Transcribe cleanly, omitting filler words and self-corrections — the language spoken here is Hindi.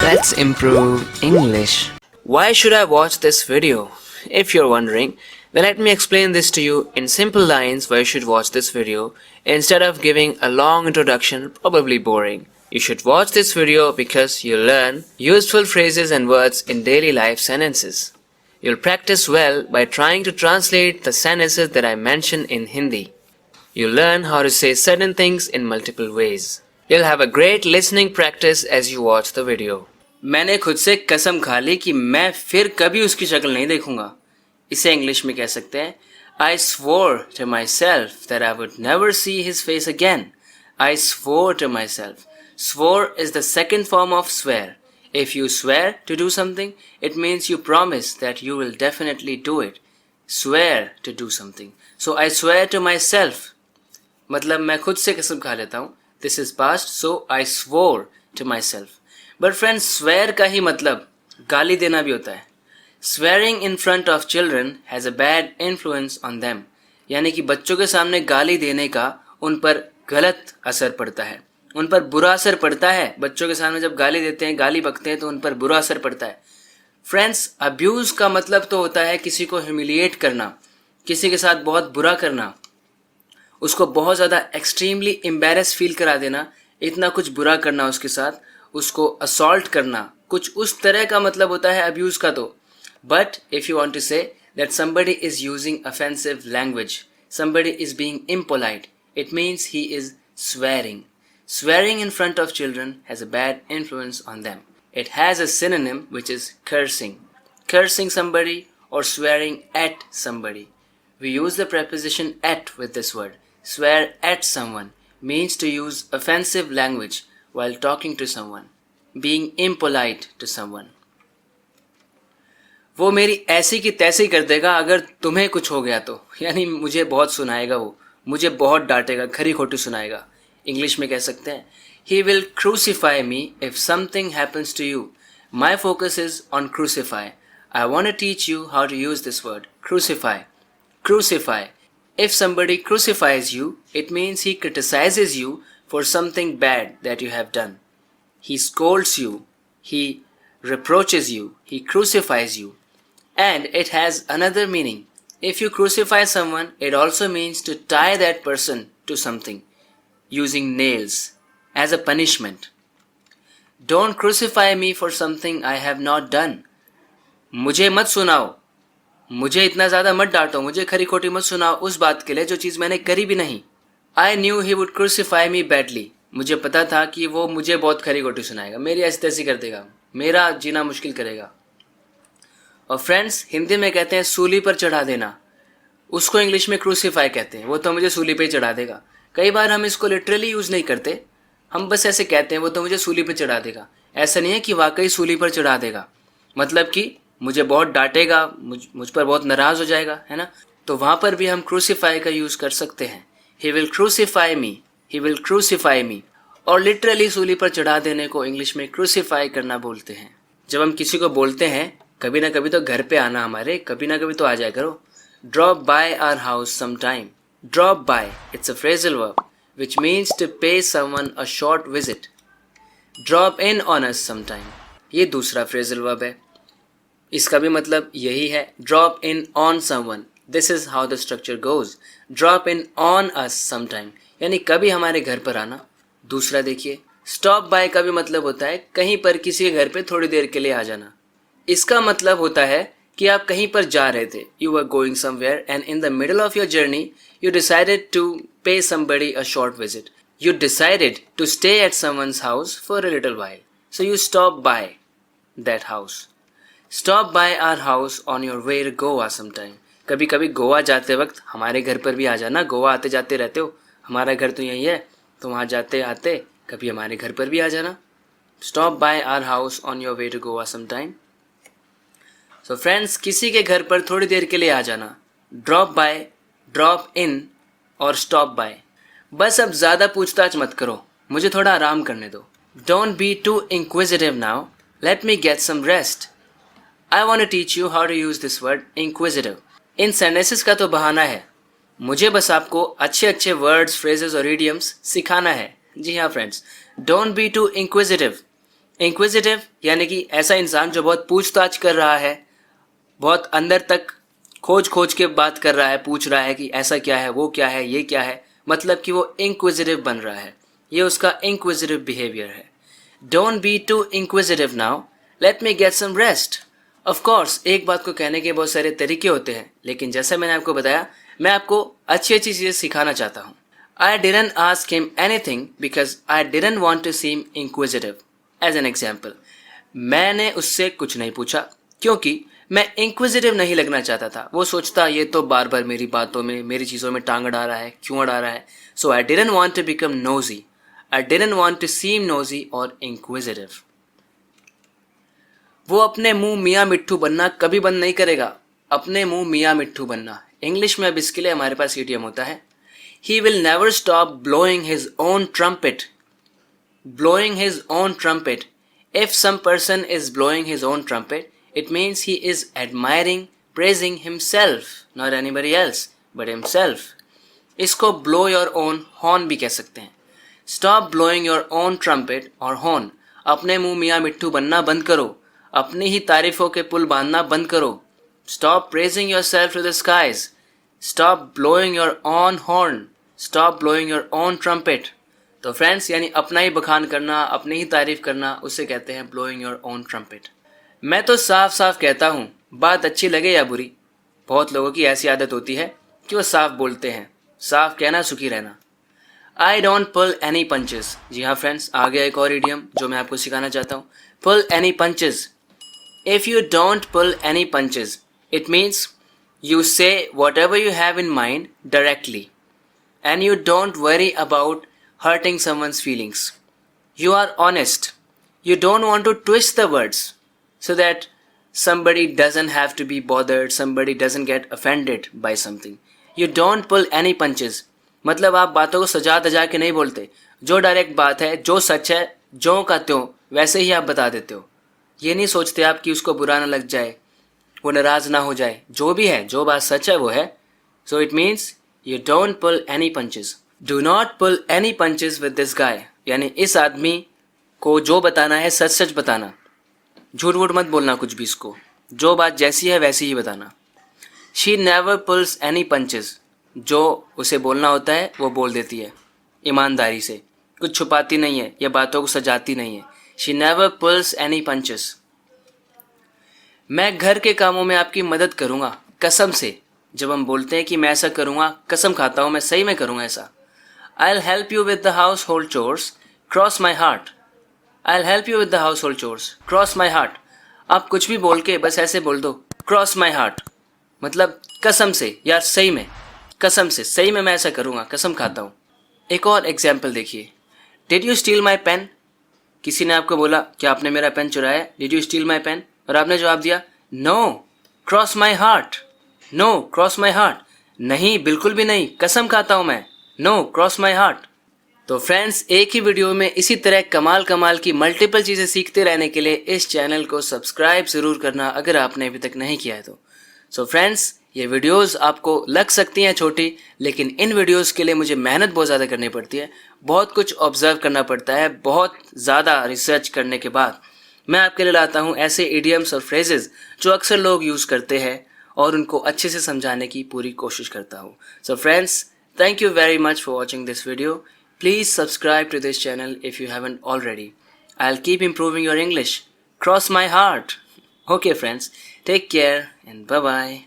Let's improve English. Why should I watch this video? If you're wondering, then let me explain this to you in simple lines why you should watch this video instead of giving a long introduction, probably boring. You should watch this video because you'll learn useful phrases and words in daily life sentences. You'll practice well by trying to translate the sentences that I mention in Hindi. You'll learn how to say certain things in multiple ways. You'll have a great listening practice as you watch the video. मैंने खुद से कसम खा ली कि मैं फिर कभी उसकी शक्ल नहीं देखूंगा. इसे इंग्लिश में कह सकते हैं I swore to myself that I would never see his face again. I swore to myself. Swore is the second form of swear. If you swear to do something, it means you promise that you will definitely do it. Swear to do something. So I swear to myself. मतलब मैं खुद से कसम खा लेता हूँ. This is past, so I swore to myself. But friends, swear का ही मतलब गाली देना भी होता है. Swearing in front of children has a bad influence on them. यानी कि बच्चों के सामने गाली देने का उन पर गलत असर पड़ता है, उन पर बुरा असर पड़ता है. बच्चों के सामने जब गाली देते हैं, गाली बकते हैं तो उन पर बुरा असर पड़ता है. फ्रेंड्स, अब्यूज का मतलब तो होता है किसी को ह्यूमिलिएट करना, किसी के साथ बहुत बुरा करना, उसको बहुत ज़्यादा एक्सट्रीमली एम्बैरेस फील करा देना, इतना कुछ बुरा करना उसके साथ, उसको असॉल्ट करना, कुछ उस तरह का मतलब होता है अब्यूज़ का. तो but if you want to say that somebody is using offensive language, somebody is being impolite, it means he is swearing. Swearing in front of children has a bad influence on them. It has a synonym which is cursing. Cursing somebody or swearing at somebody. We use the preposition at with this word. Swear at someone means to use offensive language while talking to someone, being impolite to someone. वो मेरी ऐसी की तैसी कर देगा अगर तुम्हें कुछ हो गया तो, यानी मुझे बहुत सुनाएगा, वो मुझे बहुत डांटेगा, खरी खोटी सुनाएगा. इंग्लिश में कह सकते हैं He will crucify me if something happens to you. My focus is on crucify. I want to teach you how to use this word. Crucify. Crucify. If somebody crucifies you, it means he criticizes you for something bad that you have done. He scolds you. He reproaches you. He crucifies you. And it has another meaning. If you crucify someone, it also means to tie that person to something using nails as a punishment. Don't crucify me for something I have not done. मुझे मत सुनाओ, मुझे इतना ज़्यादा मत डांटो, मुझे खरी खोटी मत सुनाओ उस बात के लिए जो चीज़ मैंने करी भी नहीं. I knew he would crucify me badly. मुझे पता था कि वो मुझे बहुत खरी खोटी सुनाएगा, मेरी ऐसी तैसी कर देगा, मेरा जीना मुश्किल करेगा. और फ्रेंड्स, हिंदी में कहते हैं सूली पर चढ़ा देना, उसको इंग्लिश में क्रूसीफाई कहते हैं. वो तो मुझे सूली पे चढ़ा देगा. कई बार हम इसको लिटरली यूज़ नहीं करते, हम बस ऐसे कहते हैं वो तो मुझे सूली पर चढ़ा देगा. ऐसा नहीं है कि वाकई सूली पर चढ़ा देगा, मतलब कि मुझे बहुत डांटेगा, मुझ पर बहुत नाराज़ हो जाएगा, है ना. तो वहाँ पर भी हम क्रूसीफाई का यूज़ कर सकते हैं. He will crucify me, he will crucify me. और लिटरली सूली पर चढ़ा देने को इंग्लिश में क्रूसीफाई करना बोलते हैं. जब हम किसी को बोलते हैं कभी ना कभी तो घर पे आना, हमारे कभी ना कभी तो आ जाया करो. Drop by our house some time. Drop by, it's a phrasal verb which means to pay someone a short visit. Drop in on us sometime. ये दूसरा फ्रेजल वर्ब है, इसका भी मतलब यही है. Drop in on someone. This is how the structure goes. Drop in on us sometime, यानी कभी हमारे घर पर आना. दूसरा देखिए, stop by का भी मतलब होता है कहीं पर किसी के घर पे थोड़ी देर के लिए आ जाना. इसका मतलब होता है कि आप कहीं पर जा रहे थे. You were going somewhere and in the middle of your journey you decided to pay somebody a short visit. You decided to stay at someone's house for a little while. So you stop by that house. Stop by our house on your way to Goa sometime. कभी कभी गोवा जाते वक्त हमारे घर पर भी आ जाना. गोवा आते जाते रहते हो, हमारा घर तो यही है, तो वहाँ जाते आते कभी हमारे घर पर भी आ जाना. Stop by our house on your way to Goa sometime. So friends, किसी के घर पर थोड़ी देर के लिए आ जाना. Drop by, drop in और stop by. बस अब ज़्यादा पूछताछ मत करो, मुझे थोड़ा आराम करने दो. Don't be too inquisitive now. Let me get some rest. I want to teach you how to use this word inquisitive. In sentences का तो बहाना है, मुझे बस आपको अच्छे अच्छे वर्ड्स, फ्रेजेस और idioms सिखाना है. जी हाँ friends, don't be too inquisitive. Inquisitive यानी कि ऐसा इंसान जो बहुत पूछताछ कर रहा है, बहुत अंदर तक खोज खोज के बात कर रहा है, पूछ रहा है कि ऐसा क्या है, वो क्या है, ये क्या है, मतलब कि वो इंक्विजिटिव बन रहा है। ये उसका इंक्विजिटिव बिहेवियर है। Don't be too inquisitive now, let me get some rest. Of course एक बात को कहने के बहुत सारे तरीके होते हैं, लेकिन जैसा मैंने आपको बताया, मैं आपको अच्छी अच्छी चीज़ें सिखाना चाहता हूँ। I didn't ask him anything because I didn't want to seem inquisitive. As an example, मैंने उससे कुछ नहीं पूछा क्योंकि मैं इंक्विजिटिव नहीं लगना चाहता था। वो सोचता ये तो बार बार मेरी बातों में, मेरी चीज़ों में टांग अड़ा रहा है, क्यों अड़ा रहा है। So I didn't want to become nosy, I didn't want to seem nosy और इंक्विजिटिव। वो अपने मुंह मियाँ मिट्ठू बनना कभी बंद नहीं करेगा। अपने मुंह मियाँ मिट्ठू बनना, इंग्लिश में अब इसके लिए हमारे पास इडियम होता है, he will never stop blowing his own trumpet. Blowing his own trumpet. If some person is blowing his own trumpet, it means he is admiring, praising himself, not anybody else, but himself. इसको blow your own horn भी कह सकते हैं। Stop blowing your own trumpet और horn. अपने मुंह मियाँ मिट्ठू बनना बंद करो। अपनी ही तारीफों के पुल बांधना बंद करो। Stop praising yourself to the skies. Stop blowing your own horn. Stop blowing your own trumpet. तो फ्रेंड्स यानी अपना ही बखान करना, अपनी ही तारीफ करना, उसे कहते हैं blowing your own trumpet. मैं तो साफ साफ कहता हूँ, बात अच्छी लगे या बुरी। बहुत लोगों की ऐसी आदत होती है कि वो साफ बोलते हैं, साफ कहना सुखी रहना। I don't pull any punches. जी हाँ फ्रेंड्स, आ गया एक और इडियम जो मैं आपको सिखाना चाहता हूँ। Pull any punches. If you don't pull any punches, it means you say whatever you have in mind directly. And you don't worry about hurting someone's feelings. You are honest. You don't want to twist the words so that somebody doesn't have to be bothered, somebody doesn't get offended by something. You don't pull any punches. मतलब आप बातों को सजा धजा के नहीं बोलते। जो डायरेक्ट बात है, जो सच है, जो का त्यों वैसे ही आप बता देते हो। ये नहीं सोचते आप कि उसको बुरा ना लग जाए, वो नाराज ना हो जाए। जो भी है, जो बात सच है वो है। So it means You don't pull any punches. Do not pull any punches with this guy. यानी इस आदमी को जो बताना है सच सच बताना, झूठ वूठ मत बोलना कुछ भी। इसको जो बात जैसी है वैसी ही बताना। She never pulls any punches. जो उसे बोलना होता है वो बोल देती है ईमानदारी से, कुछ छुपाती नहीं है या बातों को सजाती नहीं है। She never pulls any punches. मैं घर के कामों में आपकी मदद करूँगा कसम से। जब हम बोलते हैं कि मैं ऐसा करूँगा, कसम खाता हूँ मैं सही में करूँगा ऐसा। I'll help you with the household chores, cross my heart. I'll help you with the household chores, cross my heart. आप कुछ भी बोल के बस ऐसे बोल दो, cross my heart. मतलब कसम से, यार सही में, कसम से, सही में मैं ऐसा करूँगा, कसम खाता हूँ। एक और एग्जाम्पल देखिए। Did you steal my pen? किसी ने आपको बोला क्या आपने मेरा पेन चुराया? Did you steal my pen? और आपने जवाब दिया No, cross my heart. No cross my heart, नहीं बिल्कुल भी नहीं, कसम खाता हूँ मैं। No cross my heart. तो फ्रेंड्स एक ही वीडियो में इसी तरह कमाल कमाल की मल्टीपल चीज़ें सीखते रहने के लिए इस चैनल को सब्सक्राइब ज़रूर करना अगर आपने अभी तक नहीं किया है तो। सो फ्रेंड्स ये वीडियोस आपको लग सकती हैं छोटी, लेकिन इन वीडियोस के लिए मुझे मेहनत बहुत ज़्यादा करनी पड़ती है, बहुत कुछ ऑब्जर्व करना पड़ता है। बहुत ज़्यादा रिसर्च करने के बाद मैं आपके लिए लाता हूँ ऐसे इडियम्स और फ्रेजेस जो अक्सर लोग यूज़ करते हैं और उनको अच्छे से समझाने की पूरी कोशिश करता हूँ। So friends thank you very much for watching this video. Please subscribe to this channel if you haven't already. I will keep improving your English. Cross my heart. Okay friends, take care and bye bye.